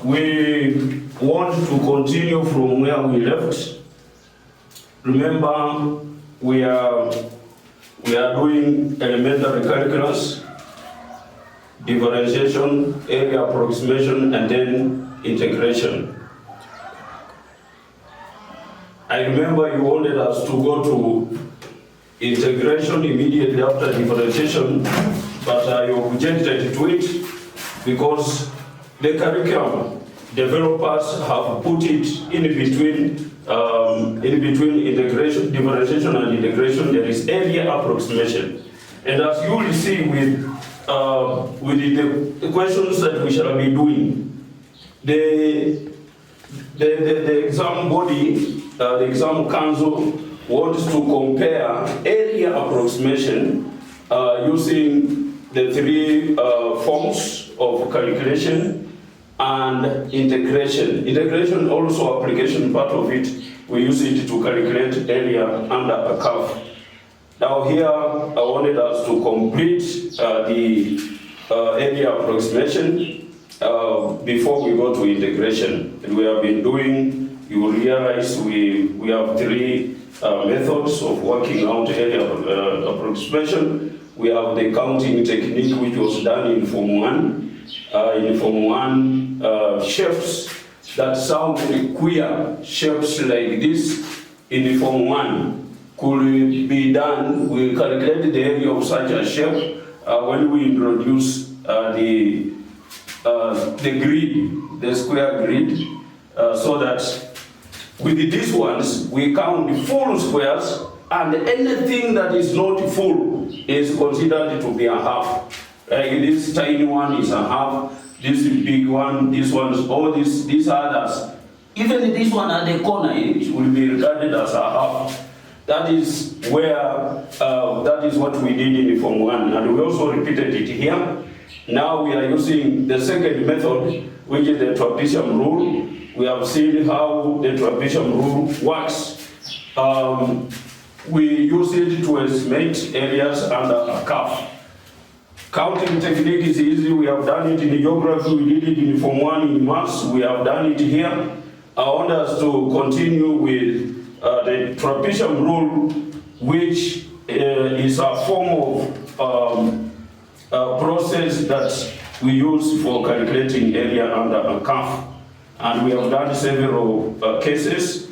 we want to continue from where we left. Remember, we are doing elementary calculus, differentiation, area approximation, and then integration. I remember you wanted us to go to integration immediately after differentiation, but I objected to it because the curriculum developers have put it in between integration, differentiation and integration. There is area approximation, and as you will see with the questions that we shall be doing, the exam body, the exam council wants to compare area approximation using the three forms of calculation and integration. Integration also application part of it, we use it to calculate area under a curve. Now here I wanted us to complete the area approximation before we go to integration. And we have been doing, you will realize we have three methods of working out area approximation. We have the counting technique, which was done in Form 1. In Form 1, shapes that sound queer, shapes like this in Form 1 could be done. We calculate the area of such a shape when we introduce the grid, the square grid, so that with these ones we count full squares, and anything that is not full is considered to be a half. This tiny one is a half, this big one, this one, all these others. Even this one at the corner, it will be regarded as a half. That is where, that is what we did in Form 1, and we also repeated it here. Now we are using the second method, which is the trapezium rule. We have seen how the trapezium rule works. We use it to estimate areas under a curve. Counting technique is easy. We have done it in geography. We did it in Form 1 in maths. We have done it here. I want us to continue with the trapezium rule, which is a form of process that we use for calculating area under a curve. And we have done several cases.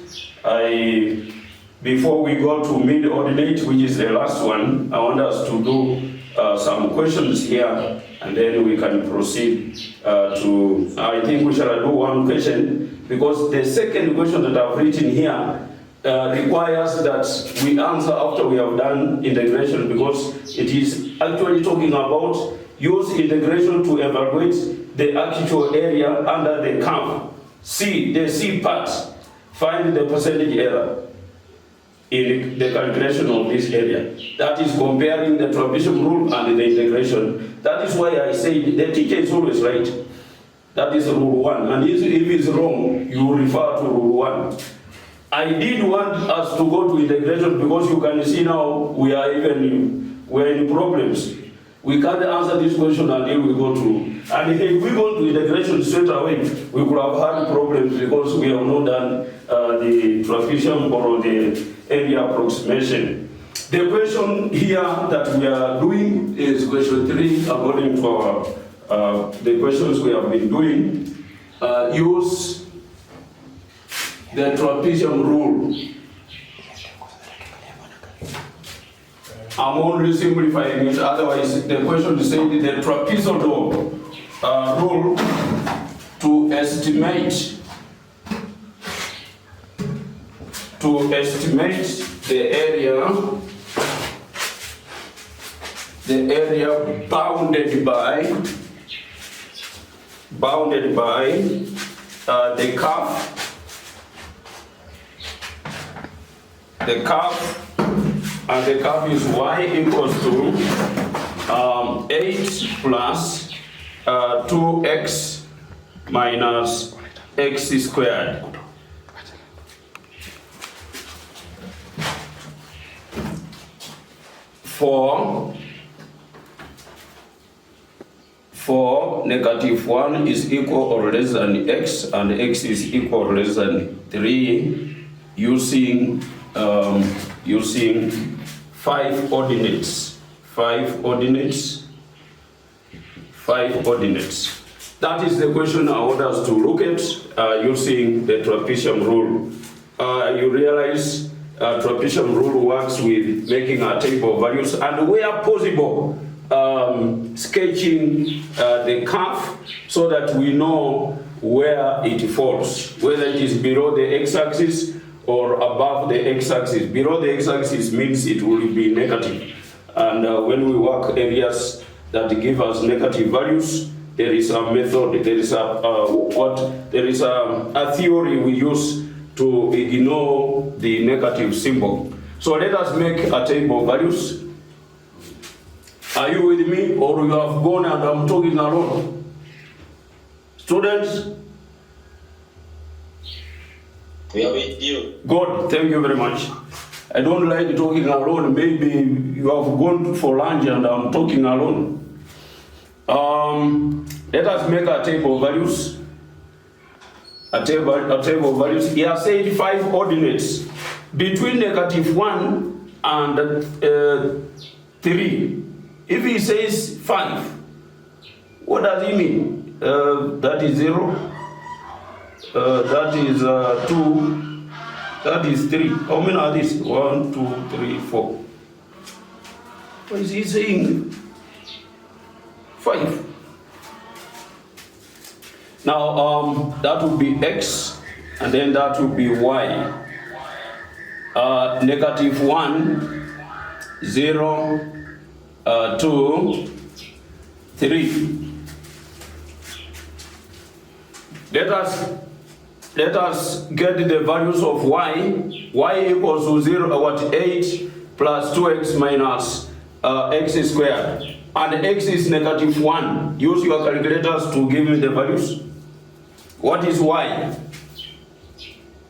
Before we go to mid-ordinate, which is the last one, I want us to do some questions here, and then we can proceed to, I think we shall do one question, because the second question that I've written here requires that we answer after we have done integration, because it is actually talking about use integration to evaluate the actual area under the curve. C, the C part, find the percentage error in the calculation of this area. That is comparing the trapezium rule and the integration. That is why I say the teacher is always right. That is rule 1. And if it's wrong, you refer to rule 1. I did want us to go to integration because you can see now we're in problems. We can't answer this question until we go to, and if we go to integration straight away, we could have had problems because we have not done the trapezium or the area approximation. The question here that we are doing is question 3, according to the questions we have been doing. Use the trapezium rule. I'm only simplifying it, otherwise the question is saying the trapezium rule to estimate the area bounded by the curve. And the curve is y equals to 8 plus 2x minus x squared. For for negative 1 is equal or less than x, and x is equal or less than 3 using 5 ordinates. 5 ordinates. That is the question I want us to look at using the trapezium rule. You realize trapezium rule works with making a table of values and where possible sketching the curve so that we know where it falls, whether it is below the x-axis or above the x-axis. Below the x-axis means it will be negative. And when we work areas that give us negative values, there is a method, there is a theory we use to ignore the negative symbol. So let us make a table of values. Are you with me, or you have gone and I'm talking alone? Students? We are with you. Good, thank you very much. I don't like talking alone. Maybe you have gone for lunch and I'm talking alone. Let us make a table of values. A table of values. He has said 5 ordinates between negative 1 and 3. If he says 5, what does he mean? That is 0. That is 2. That is 3. How many are these? 1, 2, 3, 4. What is he saying? 5. Now that would be x, and then that would be y. Negative 1, 0, 2, 3. Let us get the values of y. Y equals to 8 plus 2x minus x squared. And x is negative 1. Use your calculators to give me the values. What is y?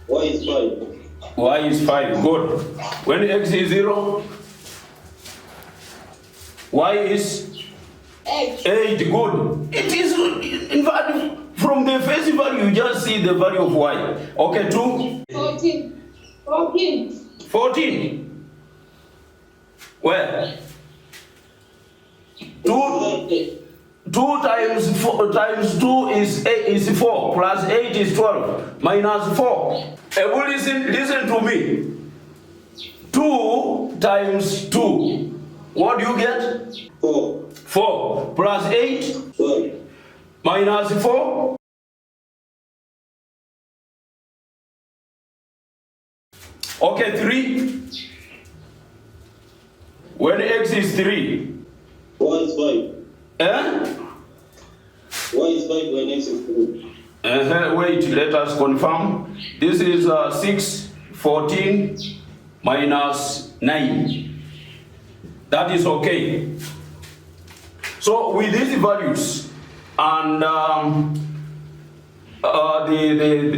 Y is 5. Y is 5. Good. When x is 0, y is 8. Good. It is, in fact, from the face value, you just see the value of y. Okay, 2? 14. Where? 2 times 4 times 2 is 4, plus 8 is 12, minus 4. Listen to me. 2 times 2. What do you get? 4. 4 plus 8? 12. Minus 4? Okay, 3. When x is 3? Y is 5. Eh? Y is 5 when x is 3. Wait, let us confirm. This is 6, 14 minus 9. That is okay. So with these values and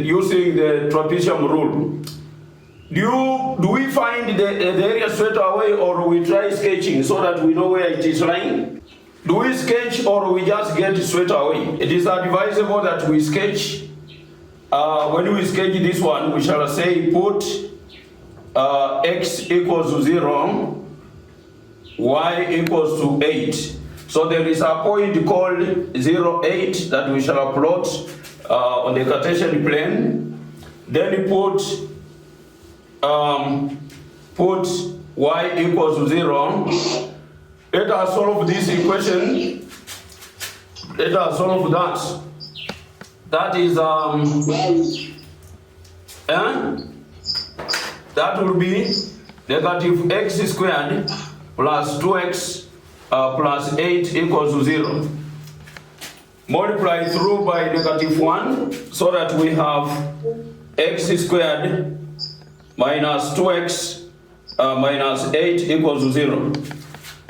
using the trapezium rule, do we find the area straight away, or we try sketching so that we know where it is lying? Do we sketch or we just get straight away? It is advisable that we sketch. When we sketch this one, we shall say put x equals to 0, y equals to 8. So there is a point called 0, 8 that we shall plot on the Cartesian plane. Then put y equals to 0. Let us solve this equation. Let us solve that. That is that will be negative x squared plus 2x plus 8 equals to 0. Multiply through by negative 1 so that we have x squared minus 2x minus 8 equals to 0.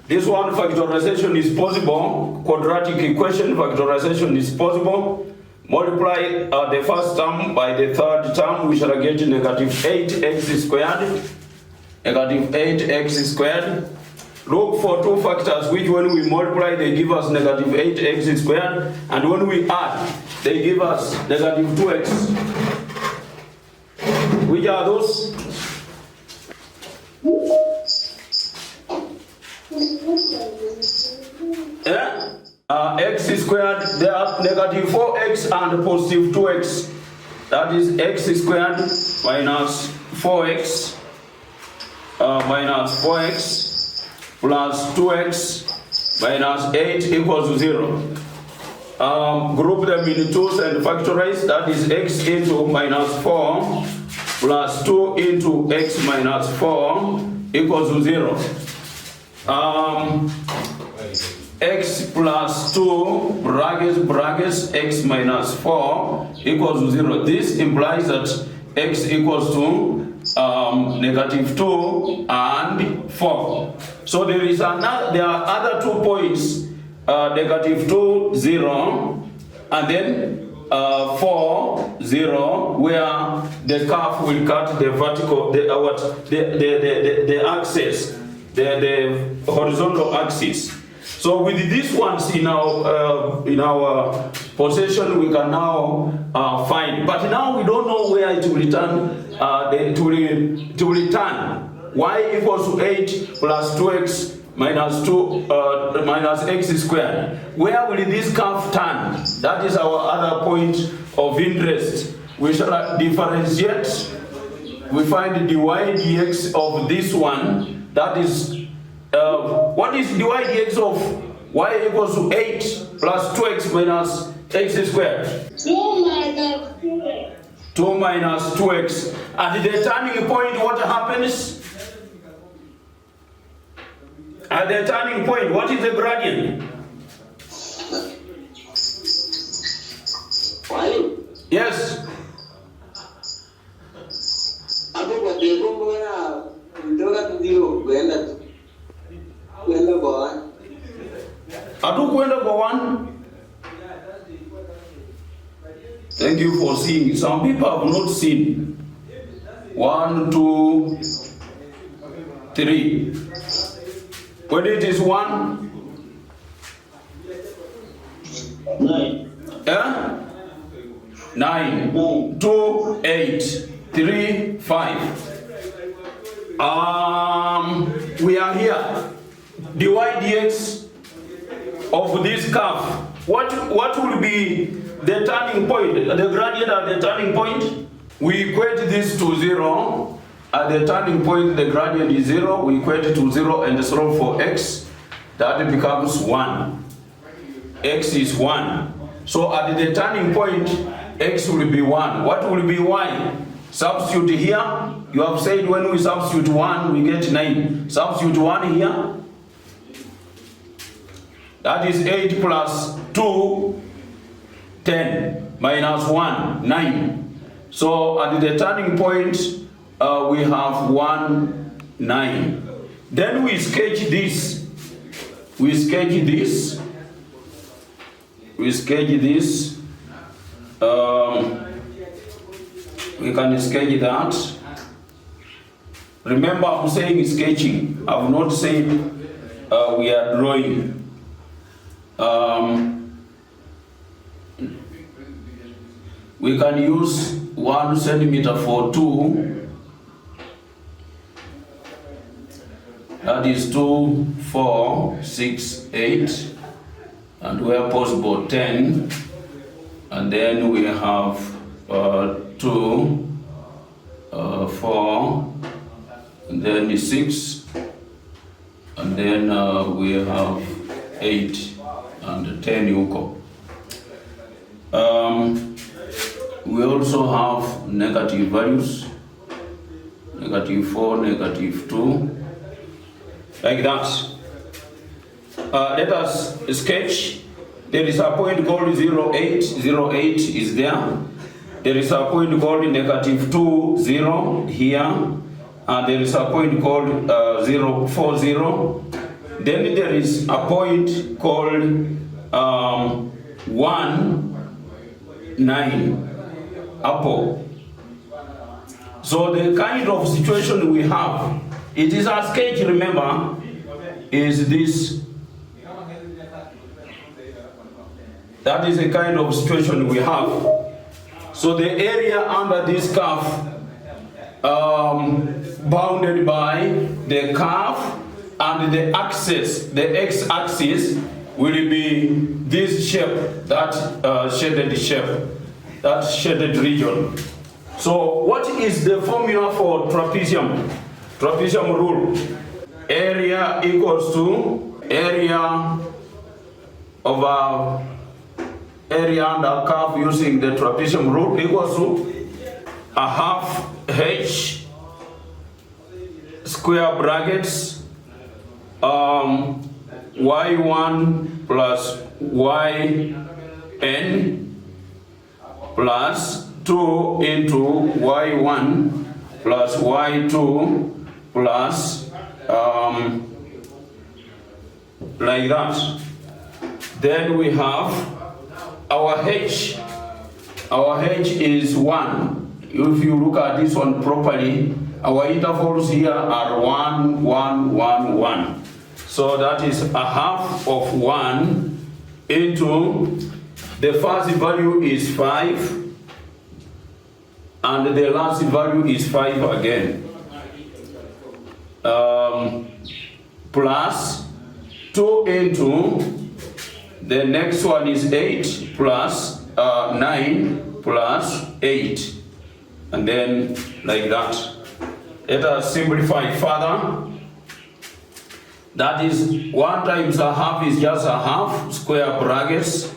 This one, factorization is possible. Quadratic equation, factorization is possible. Multiply the first term by the third term, we shall get negative 8x squared. Negative 8x squared. Look for two factors which when we multiply they give us negative 8x squared, and when we add they give us negative 2x. Which are those? X squared, they are negative 4x and positive 2x. That is x squared minus 4x plus 2x minus 8 equals to 0. Group them in twos and factorize. That is x into minus 4 plus 2 into x minus 4 equals to 0. X plus 2 brackets x minus 4 equals to 0. This implies that x equals to negative 2 and 4. So there are other 2 points, negative 2, 0, and then 4, 0, where the curve will cut the vertical, the axis, the horizontal axis. So with these ones in our possession, we can now find. But now we don't know where it will return. To return y equals to 8 plus 2x minus 2 minus x squared. Where will this curve turn? That is our other point of interest. We shall differentiate. We find dy dx of this one. That is. What is dy dx of y equals to 8 plus 2x minus x squared? 2 minus 2x. At the turning point, what happens? At the turning point, what is the gradient? Yes. Hatukwenda kwa 1. Thank you for seeing. Some people have not seen. 1, 2, 3. When it is 1, 9. 9, 2, 8, 3, 5. We are here. Dy dx of this curve. What will be the turning point? The gradient at the turning point? We equate this to 0. At the turning point, the gradient is 0. We equate it to 0 and solve for x. That becomes 1. X is 1. So at the turning point, x will be 1. What will be y? Substitute here. You have said when we substitute 1, we get 9. Substitute 1 here. That is 8 plus 2, 10, minus 1, 9. So at the turning point, we have 1, 9. Then we sketch this. We can sketch that. Remember, I'm saying sketching. I've not said we are drawing. We can use 1 centimeter for 2. That is 2, 4, 6, 8, and where possible 10. And then we have 2, 4, and then 6, and then we have 8 and 10 equal. We also have negative values, negative 4, negative 2, like that. Let us sketch. There is a point called 0, 8. 0, 8 is there. There is a point called negative 2, 0 here. And there is a point called 0, 4, 0. Then there is a point called 1, 9, apple. So the kind of situation we have, it is a sketch, remember. is this. That is a kind of situation we have. So the area under this curve, bounded by the curve and the axis, the x-axis will be this shape, that shaded shape, that shaded region. So what is the formula for trapezium? Trapezium rule. Area equals to area over area under curve using the trapezium rule equals to a half h square brackets y1 plus yn plus 2 into y1 plus y2 plus like that. Then we have our h. Our h is 1. If you look at this one properly, our intervals here are 1, 1, 1, 1. So that is a half of 1 into the first value is 5 and the last value is 5 again. Plus 2 into the next one is 8 plus 9 plus 8, and then like that. Let us simplify further. That is 1 times a half is just a half, square brackets.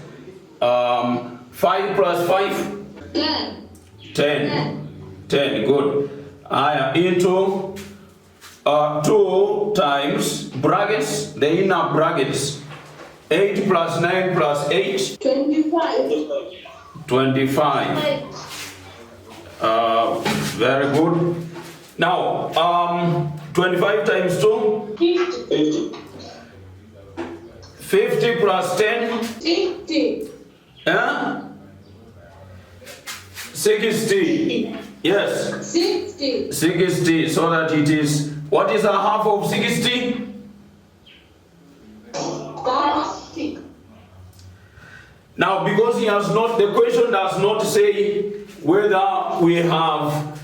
5 plus 5? 10. 10. 10, good. Into 2 times brackets, the inner brackets. 8 plus 9 plus 8? 25. 25. Very good. Now, 25 times 2? 50. 50 plus 10? 60. 60. Yes. 60. 60. So that it is, what is a half of 60? 30. Now, because he has not, the question does not say whether we have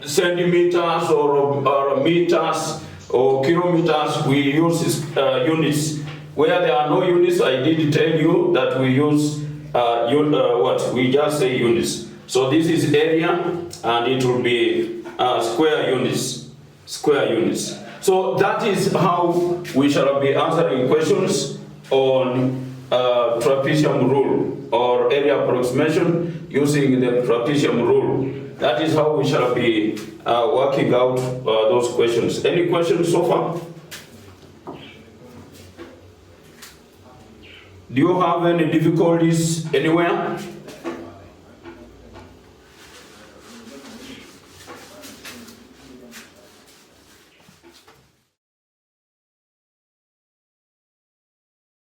centimeters or meters or kilometers. We use units. Where there are no units, I did tell you that we use what? We just say units. So this is area, and it will be square units. Square units. So that is how we shall be answering questions on trapezium rule or area approximation using the trapezium rule. That is how we shall be working out those questions. Any questions so far? Do you have any difficulties anywhere?